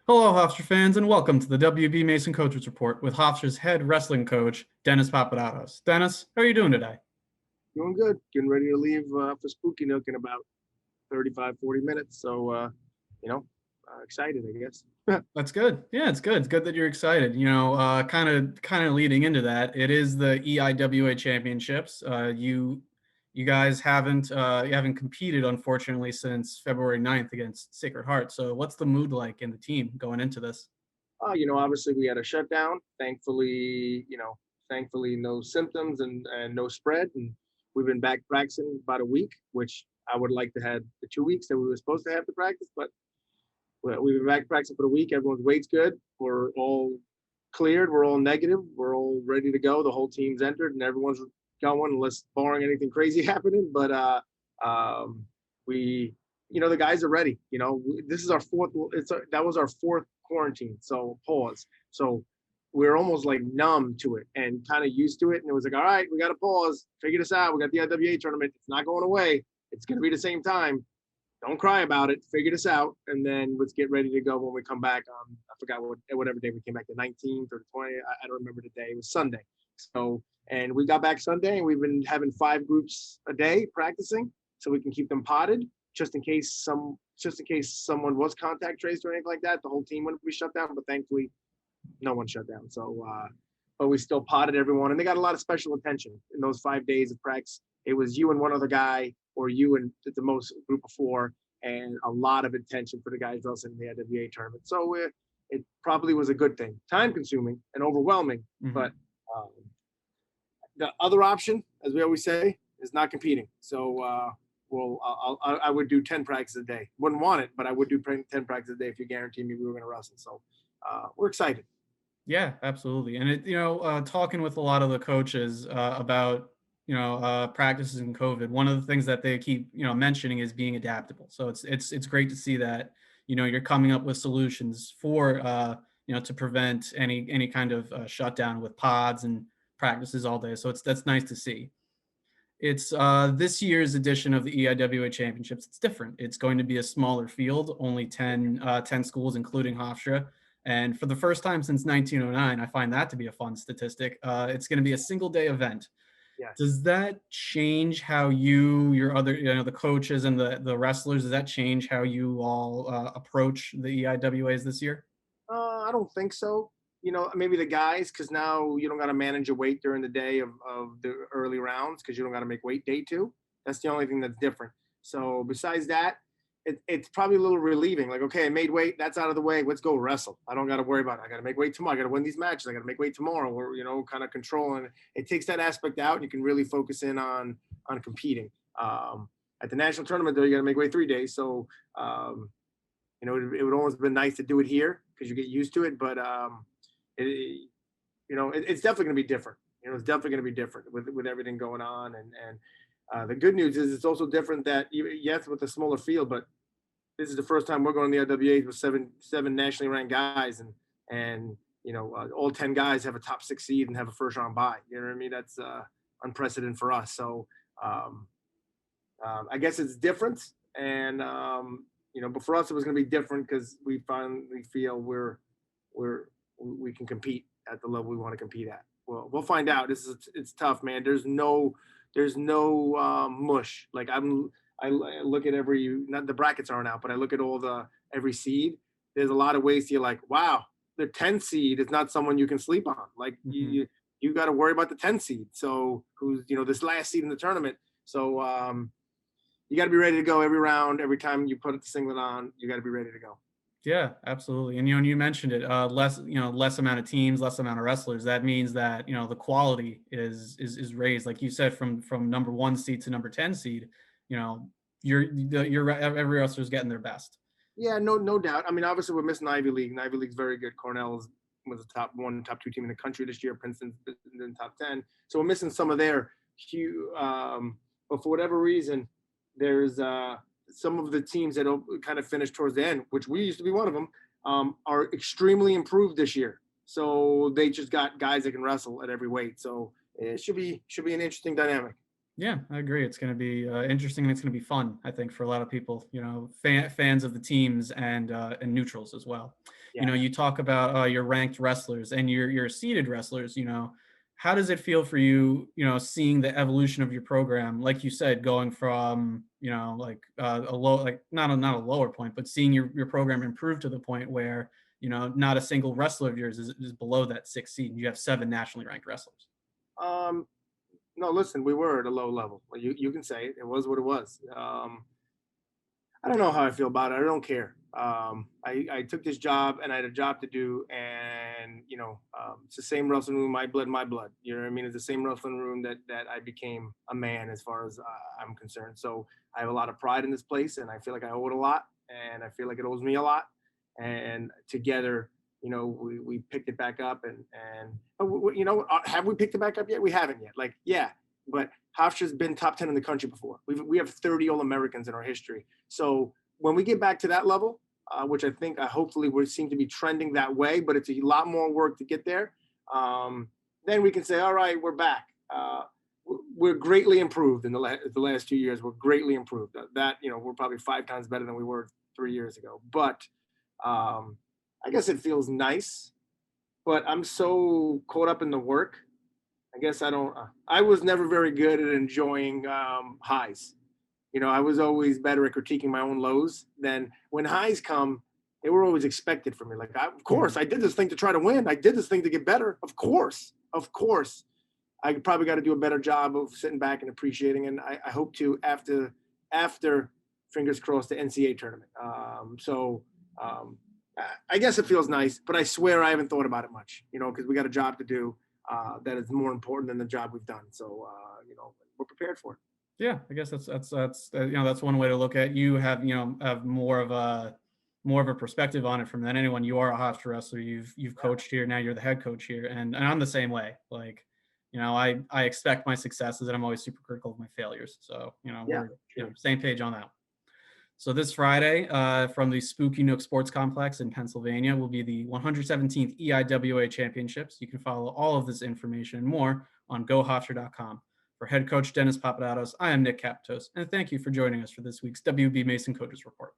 Hello, Hofstra fans, and welcome to the WB Mason Coaches Report with Hofstra's head wrestling coach, Dennis Papadatos. Dennis, how are you doing today? Doing good. Getting ready to leave for Spooky Nook in about 35, 40 minutes. So, excited, I guess. That's good. Yeah, it's good. It's good that you're excited. Kind of leading into that, it is the EIWA Championships. You guys haven't competed, unfortunately, since February 9th against Sacred Heart. So, what's the mood like in the team going into this? Obviously we had a shutdown. Thankfully no symptoms and no spread. And we've been back practicing about a week, which I would like to have the 2 weeks that we were supposed to have to practice, but we've been back practicing for a week. Everyone's weight's good. We're all cleared. We're all negative. We're all ready to go. The whole team's entered and everyone's going, unless barring anything crazy happening. But we, the guys are ready. This is our fourth. That was our fourth quarantine. So pause. So we're almost like numb to it and kind of used to it. And it was like, all right, we got to pause, figure this out. We got the IWA tournament. It's not going away. It's going to be the same time. Don't cry about it. Figure this out, and then let's get ready to go when we come back. I forgot whatever day we came back, the 19th or the 20th. I don't remember the day. It was Sunday. So, and we got back Sunday, and we've been having 5 groups a day practicing, so we can keep them potted, just in case someone was contact traced or anything like that. The whole team wouldn't be shut down, but thankfully, no one shut down. So, but we still potted everyone, and they got a lot of special attention in those 5 days of practice. It was you and one other guy, or you and at the most group of 4, and a lot of attention for the guys wrestling in the IWA tournament. So it probably was a good thing. Time consuming and overwhelming, but um, the other option, as we always say, is not competing. So I would do 10 practices a day. Wouldn't want it, but I would do 10 practices a day if you guaranteed me we were going to wrestle. So we're excited. Yeah, absolutely. And talking with a lot of the coaches about practices in COVID, one of the things that they keep mentioning is being adaptable. So it's great to see that you're coming up with solutions for to prevent any kind of shutdown with pods and practices all day. So that's nice to see. It's this year's edition of the EIWA Championships. It's different. It's going to be a smaller field, only 10 schools, including Hofstra. And for the first time since 1909, I find that to be a fun statistic. It's going to be a single day event. Yes. Does that change how your other, the coaches and the wrestlers, does that change how you all approach the EIWAs this year? I don't think so. Maybe the guys, because now you don't got to manage your weight during the day of the early rounds because you don't got to make weight day 2. That's the only thing that's different. So besides that, it's probably a little relieving. Like, okay, I made weight. That's out of the way. Let's go wrestle. I don't got to worry about it. I got to make weight tomorrow. I got to win these matches. I got to make weight tomorrow. Or kind of controlling. It takes that aspect out, and you can really focus in on competing. At the national tournament, though, you got to make weight 3 days. So it would almost been nice to do it here because you get used to it. But it's definitely going to be different. It's definitely going to be different with everything going on. And the good news is it's also different that yes, with a smaller field, but this is the first time we're going to the IWAs with seven nationally ranked guys, and all 10 guys have a top 6 seed and have a first round bye. You know what I mean? That's unprecedented for us. So I guess it's different, and but for us it was going to be different because we finally feel we can compete at the level we want to compete at. Well, we'll find out. It's tough, man. There's no mush. Like I look at not the brackets aren't out, but I look at every seed. There's a lot of ways to, you're like, wow, the 10 seed is not someone you can sleep on. Like you got to worry about the 10 seed. So who's this last seed in the tournament. So you got to be ready to go every round. Every time you put the singlet on, you got to be ready to go. Yeah, absolutely. And you mentioned it, less amount of teams, less amount of wrestlers. That means that the quality is raised, like you said, from number 1 seed to number 10 seed. Every wrestler's getting their best. Yeah, no doubt. I mean, obviously we're missing Ivy League, and Ivy League's very good. Cornell was a top 2 team in the country this year. Princeton's in the top 10, so we're missing some of their huge. But for whatever reason, there's some of the teams that kind of finished towards the end, which we used to be one of them, are extremely improved this year. So they just got guys that can wrestle at every weight. So it should be an interesting dynamic. Yeah, I agree. It's going to be interesting, and it's going to be fun, I think, for a lot of people, fans of the teams and neutrals as well. You Yeah. know, you talk about your ranked wrestlers and your seeded wrestlers. You know, how does it feel for you? You know, seeing the evolution of your program, like you said, going from like a low, like not a lower point, but seeing your program improve to the point where not a single wrestler of yours is below that sixth seed, and you have seven nationally ranked wrestlers. Um, no, listen, we were at a low level. Well, you can say it. It was what it was. I don't know how I feel about it. I don't care. I took this job and I had a job to do, and it's the same wrestling room. My blood, my blood. You know what I mean? It's the same wrestling room that I became a man, as far as I'm concerned. So I have a lot of pride in this place, and I feel like I owe it a lot, and I feel like it owes me a lot. And together, we picked it back up, and have we picked it back up yet? We haven't yet. Like, yeah, but Hofstra's been top 10 in the country before. We have 30 All Americans in our history. So when we get back to that level, which I think hopefully we seem to be trending that way, but it's a lot more work to get there. Then we can say, all right, we're back. We're greatly improved in the last 2 years. We're greatly improved. That we're probably 5 times better than we were 3 years ago. But I guess it feels nice. But I'm so caught up in the work. I guess I don't. I was never very good at enjoying highs. I was always better at critiquing my own lows. Then when highs come, they were always expected from me. Like, of course, I did this thing to try to win. I did this thing to get better. Of course. I probably got to do a better job of sitting back and appreciating. And I hope to after fingers crossed the NCAA tournament. I guess it feels nice, but I swear I haven't thought about it much. Because we got a job to do that is more important than the job we've done. So we're prepared for it. Yeah, I guess that's one way to look at it. You have more of a perspective on it from than anyone. You are a Hofstra wrestler. You've coached here. Now you're the head coach here, and I'm the same way. Like, I expect my successes, and I'm always super critical of my failures. So Yeah, we're sure. same page on that. So this Friday, from the Spooky Nook Sports Complex in Pennsylvania, will be the 117th EIWA Championships. You can follow all of this information and more on GoHofstra.com. For head coach Dennis Papadatos, I am Nick Capatos, and thank you for joining us for this week's WB Mason Coaches Report.